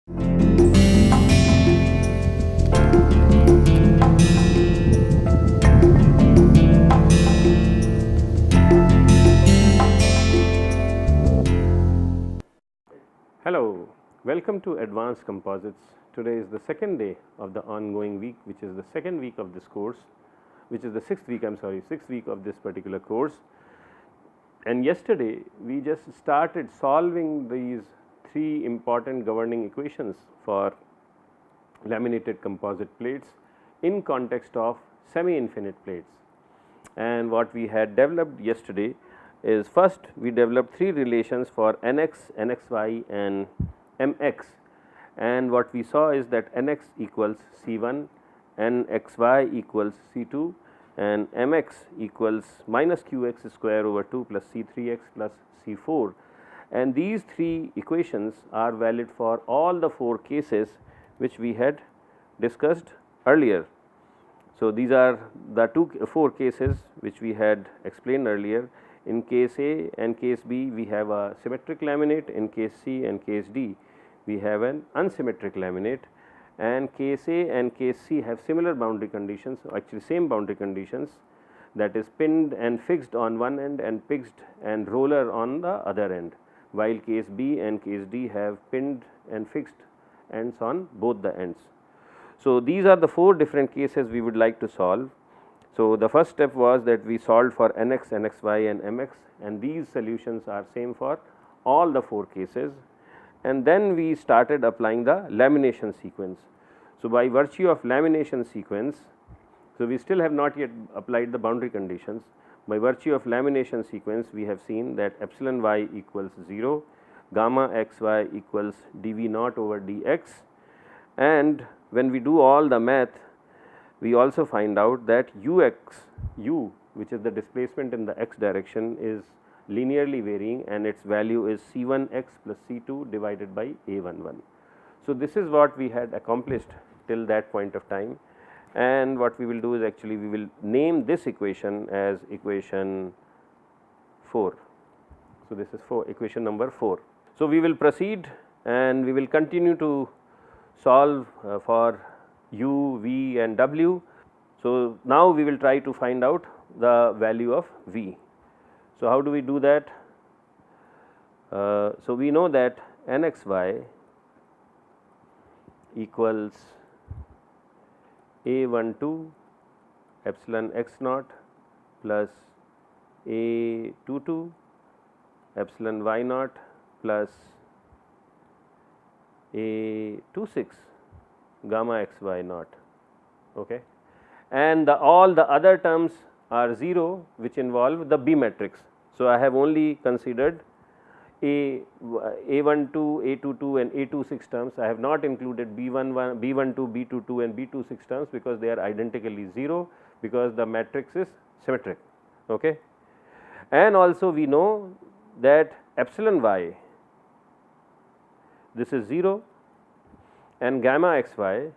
Hello, welcome to Advanced Composites. Today is the second day of the ongoing week, which is the second week of this course, which is the sixth week of this particular course. And yesterday we just started solving these three important governing equations for laminated composite plates in context of semi-infinite plates. And what we had developed yesterday is, first we developed three relations for nx, nxy and mx, and what we saw is that nx equals C1, nxy equals C2 and mx equals minus qx square over 2 plus C3x plus C4, and these three equations are valid for all the four cases which we had discussed earlier. So, these are the four cases which we had explained earlier. In case A and case B we have a symmetric laminate, in case C and case D we have an unsymmetric laminate, and case A and case C have similar boundary conditions, actually same boundary conditions, that is pinned and fixed on one end and fixed and roller on the other end, while case B and case D have pinned and fixed ends on both the ends. So, these are the four different cases we would like to solve. So, the first step was that we solved for nx, nxy and mx, and these solutions are same for all the four cases, and then we started applying the lamination sequence. So, by virtue of lamination sequence, so we still have not yet applied the boundary conditions. By virtue of lamination sequence, we have seen that epsilon y equals 0, gamma xy equals dv naught over dx, and when we do all the math, we also find out that u, which is the displacement in the x direction, is linearly varying and its value is C1x plus C2 divided by A11. So, this is what we had accomplished till that point of time, and what we will do is actually we will name this equation as equation 4. So, this is equation number 4. So, we will proceed and we will continue to solve for u, v and w. So, now we will try to find out the value of v. So, how do we do that? So, we know that nxy equals A12 epsilon x naught plus A22 epsilon y naught plus A26 gamma xy naught, okay, and all the other terms are 0 which involve the B matrix. So, I have only considered A12, A22 and A26 terms. I have not included B11, B12, B22 and B26 terms because they are identically 0, because the matrix is symmetric, okay. And also we know that epsilon y, this is 0, and gamma xy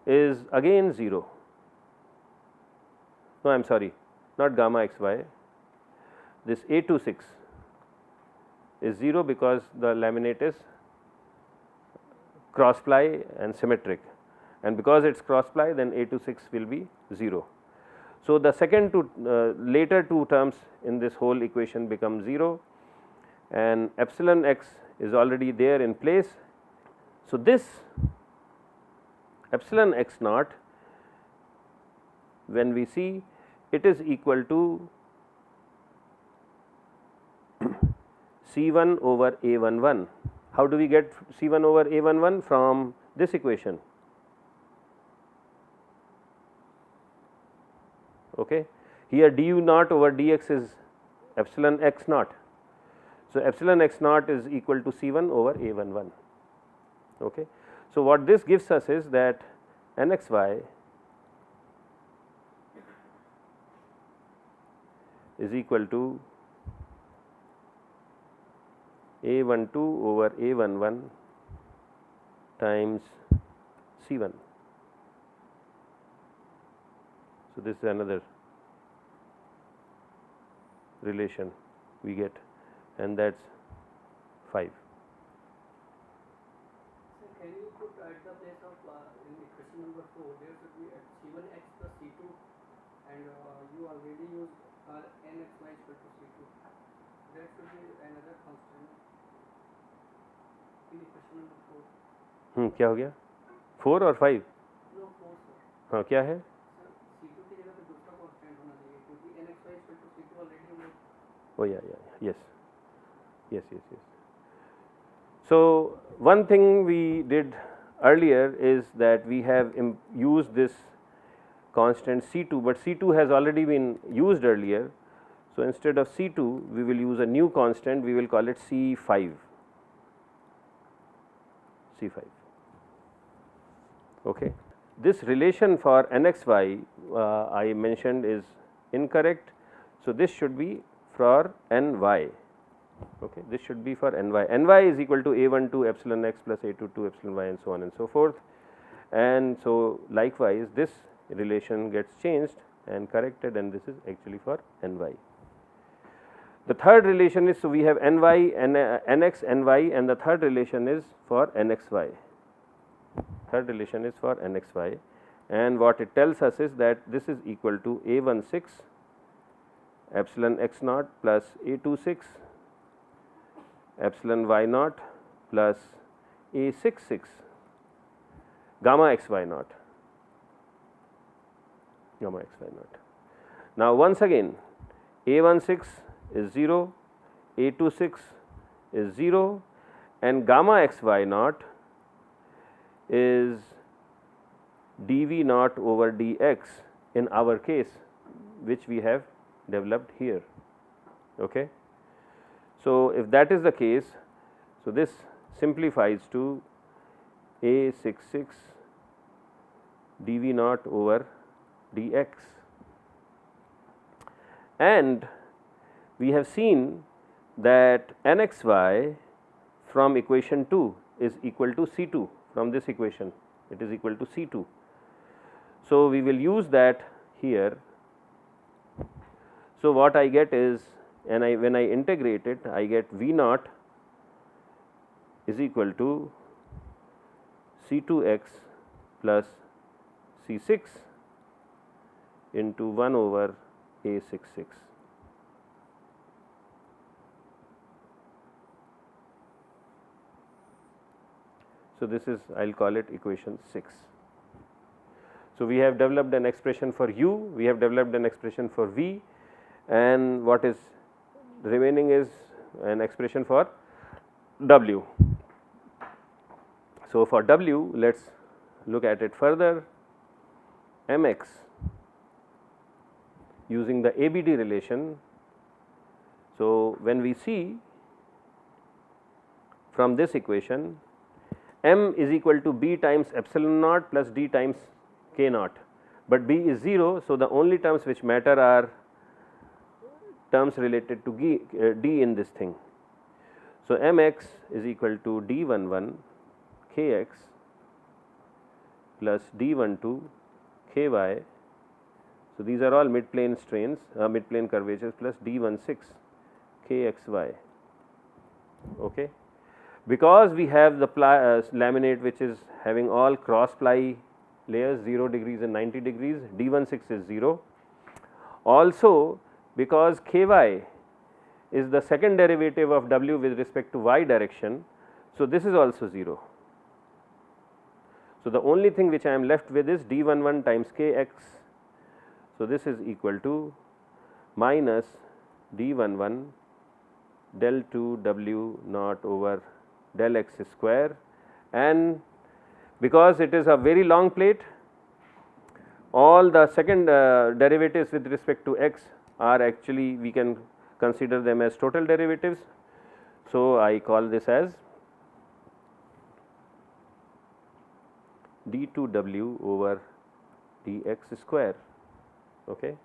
is again 0. No, I am sorry, not gamma xy, this A26 is 0 because the laminate is cross ply and symmetric, and because it is cross ply, then A26 will be 0. So, the second two later two terms in this whole equation become 0, and epsilon x is already there in place. So, this epsilon x naught, when we see, it is equal to C1 over A11. How do we get C1 over A11? From this equation, okay. Here du naught over dx is epsilon x naught. So, epsilon x naught is equal to C1 over A11, okay. So, what this gives us is that nxy is equal to A12 over A11 times C1. So, this is another relation we get, and that is 5. at the place of in equation number 4, there should be at C1x plus C2, and you already used nxy is equal to C2. That should be another constant in equation number 4. क्या हो गया? 4 और 5? No, 4 sir. हाँ, क्या है? Sir, C2 की जगह पे दूसरा constant होना चाहिए क्योंकि nxy is equal to C2 already हमने. Oh yeah, yes. So one thing we did earlier is that we have used this constant C2, but C2 has already been used earlier. So instead of C2 we will use a new constant, we will call it C5. Okay. This relation for nxy I mentioned is incorrect. So this should be for ny. Okay, this should be for ny. Ny is equal to a12 epsilon x plus a22 epsilon y and so on and so forth. And so likewise this relation gets changed and corrected, and this is actually for ny. The third relation is, so we have ny, nx, ny, and the third relation is for nxy. Third relation is for nxy, and what it tells us is that this is equal to a16 epsilon x naught plus a26 epsilon y naught plus a66 gamma xy naught. Now once again, a16 is 0, a26 is 0, and gamma xy naught is dv naught over dx in our case, which we have developed here. Okay. So if that is the case, so this simplifies to a66 dv naught over dx, and we have seen that nxy from equation 2 is equal to C2. From this equation it is equal to C2. So we will use that here. So what I get is, and when I integrate it, I get v naught is equal to C2x plus C6 into 1 over a66. So this is, I will call it equation 6. So we have developed an expression for u, we have developed an expression for v, and what is remaining is an expression for w. So for w, let us look at it further. Mx using the ABD relation. So when we see from this equation, m is equal to b times epsilon naught plus d times k naught, but b is 0. So the only terms which matter are terms related to d in this thing. So mx is equal to d11 kx plus d12 ky. So these are all mid plane strains, mid plane curvatures, plus d16 kxy. Okay. Because we have the laminate which is having all cross ply layers 0 degrees and 90 degrees, d16 is 0. Also because ky is the second derivative of w with respect to y direction, so this is also 0. So the only thing which I am left with is d11 times kx. So this is equal to minus d11 del 2 w naught over del x square, and because it is a very long plate, all the second derivatives with respect to x are actually, we can consider them as total derivatives. So I call this as d2w over dx square. Okay.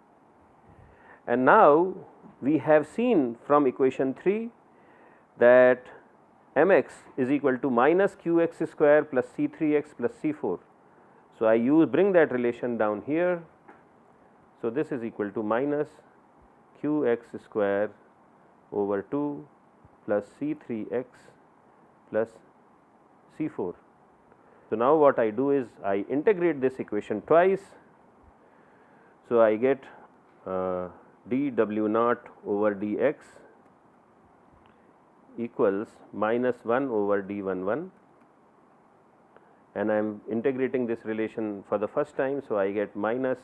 And now we have seen from equation 3 that mx is equal to minus qx square plus c3x plus c4. So I bring that relation down here. So this is equal to minus qx square over 2 plus c3x plus c4. So, now what I do is I integrate this equation twice. So, I get dw naught over dx equals minus 1 over d11, and I am integrating this relation for the first time. So, I get minus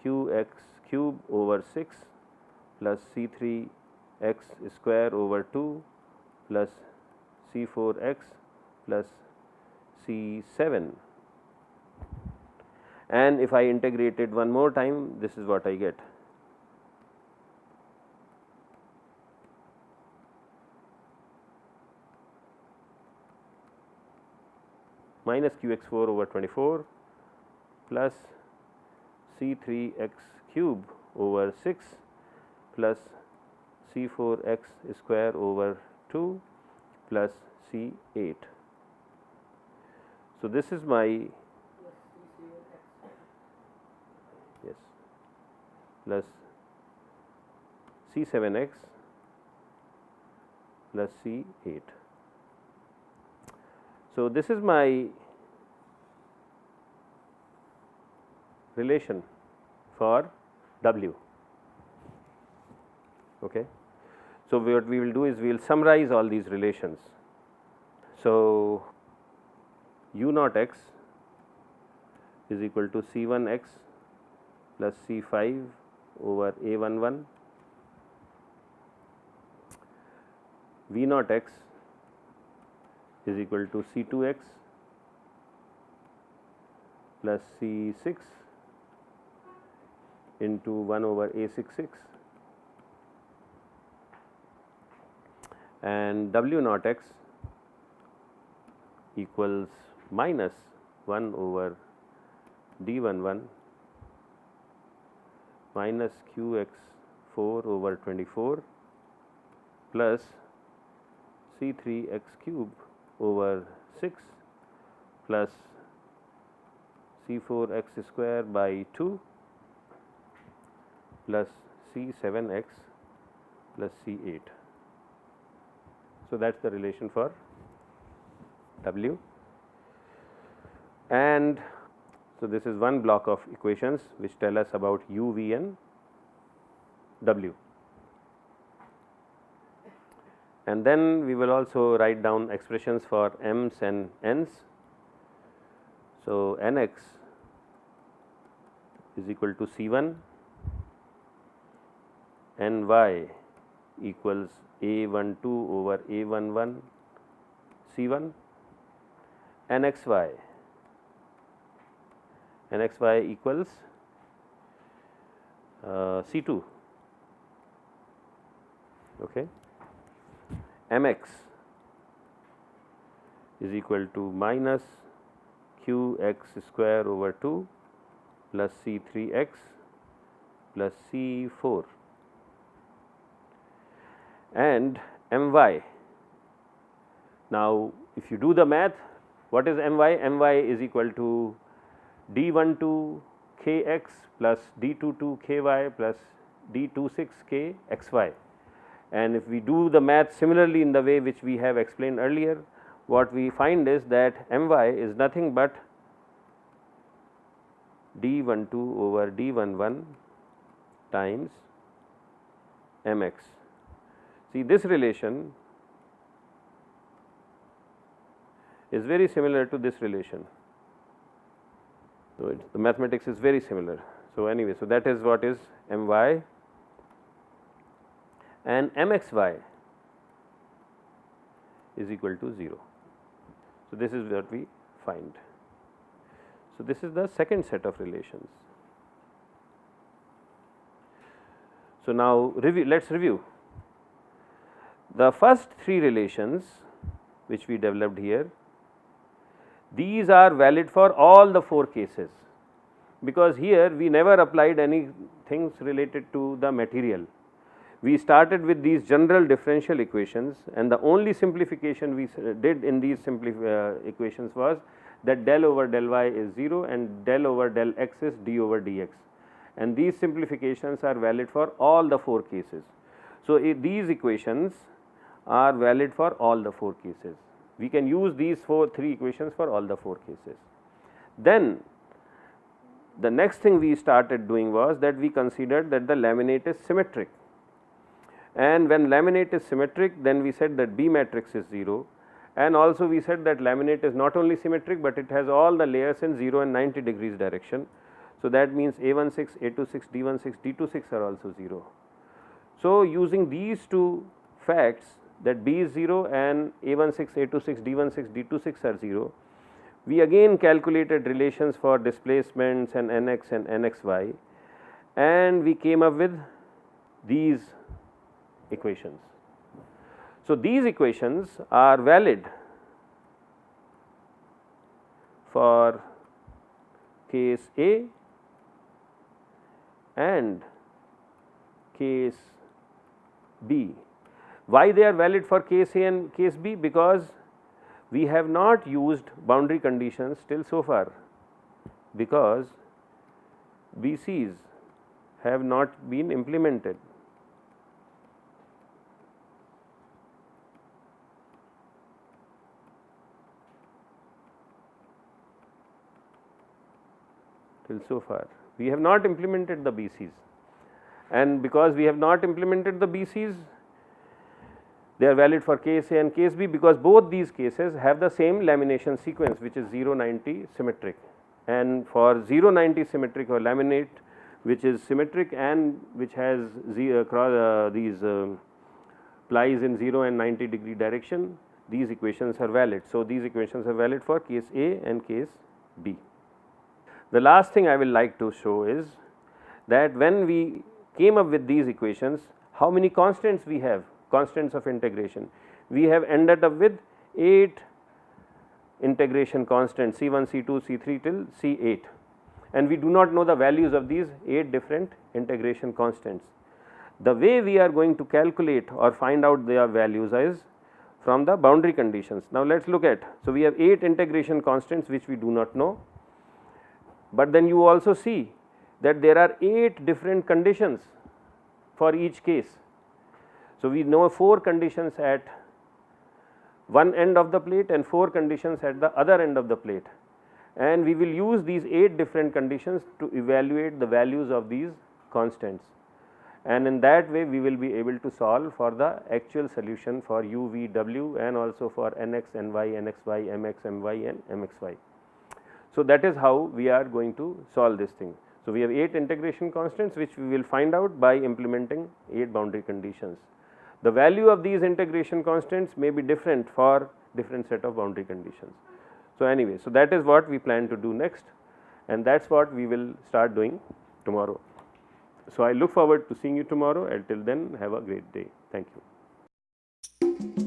qx cube over 6 plus c3 x square over 2 plus c4 x plus c7, and if I integrate it one more time, this is what I get. Minus qx4 over 24 plus c3x cube over 6 plus c4x square over 2 plus c8. So, this is my plus c7x plus c8. So, this is my relation for W. Okay. So, what we will do is we will summarize all these relations. So, u naught x is equal to c1x plus c5 over a11, v naught x is equal to c2x plus c6 into 1 over a66, and w naught x equals minus 1 over d11 minus qx4 over 24 plus c3x cube over 6 plus c4x square by 2 plus c7x plus c8. So, that is the relation for W, and so this is one block of equations which tell us about u, v and W. And then we will also write down expressions for m's and n's. So, nx is equal to c1, ny equals a12 over a11 c1, nxy equals c2. Okay. Mx is equal to minus qx square over 2 plus c3x plus c4, and my. Now, if you do the math, what is my? My is equal to d12 kx plus d22 ky plus d26 k xy. And if we do the math similarly in the way which we have explained earlier, what we find is that my is nothing but d12 over d11 times mx. See, this relation is very similar to this relation. So, the mathematics is very similar. So, anyway, so that is what is my, and mxy is equal to 0. So, this is what we find. So, this is the second set of relations. So, now let us review. The first three relations which we developed here, these are valid for all the 4 cases, because here we never applied any things related to the material. We started with these general differential equations, and the only simplification we did in these equations was that del over del y is 0 and del over del x is d over dx, and these simplifications are valid for all the 4 cases. So, these equations are valid for all the 4 cases. We can use these three equations for all the 4 cases. Then the next thing we started doing was that we considered that the laminate is symmetric, and when laminate is symmetric, then we said that B matrix is 0, and also we said that laminate is not only symmetric, but it has all the layers in 0 and 90 degrees direction. So, that means A16, A26, D16, D26 are also 0. So, using these two facts that B is 0 and A16, A26, D16, D26 are 0, we again calculated relations for displacements and nx and nxy, and we came up with these equations. So, these equations are valid for case A and case B. Why they are valid for case A and case B? Because we have not used boundary conditions till so far, because BCs have not been implemented. Till so far, we have not implemented the BCs, and because we have not implemented the BCs, they are valid for case A and case B, because both these cases have the same lamination sequence, which is 0-90 symmetric. And for 0-90 symmetric or laminate, which is symmetric and which has these plies in 0 and 90 degree direction, these equations are valid. So, these equations are valid for case A and case B. The last thing I will like to show is that when we came up with these equations, how many constants we have, constants of integration. We have ended up with 8 integration constants, C1, C2, C3 till C8, and we do not know the values of these 8 different integration constants. The way we are going to calculate or find out their values is from the boundary conditions. Now, let us look at, so we have 8 integration constants which we do not know, but then you also see that there are 8 different conditions for each case. So, we know 4 conditions at one end of the plate and 4 conditions at the other end of the plate, and we will use these 8 different conditions to evaluate the values of these constants, and in that way we will be able to solve for the actual solution for u, v, w, and also for nx, ny, nxy, mx, my and mxy. So, that is how we are going to solve this thing. So, we have 8 integration constants which we will find out by implementing 8 boundary conditions. The value of these integration constants may be different for different set of boundary conditions. So, anyway, so that is what we plan to do next, and that is what we will start doing tomorrow. So, I look forward to seeing you tomorrow. Until then, have a great day. Thank you.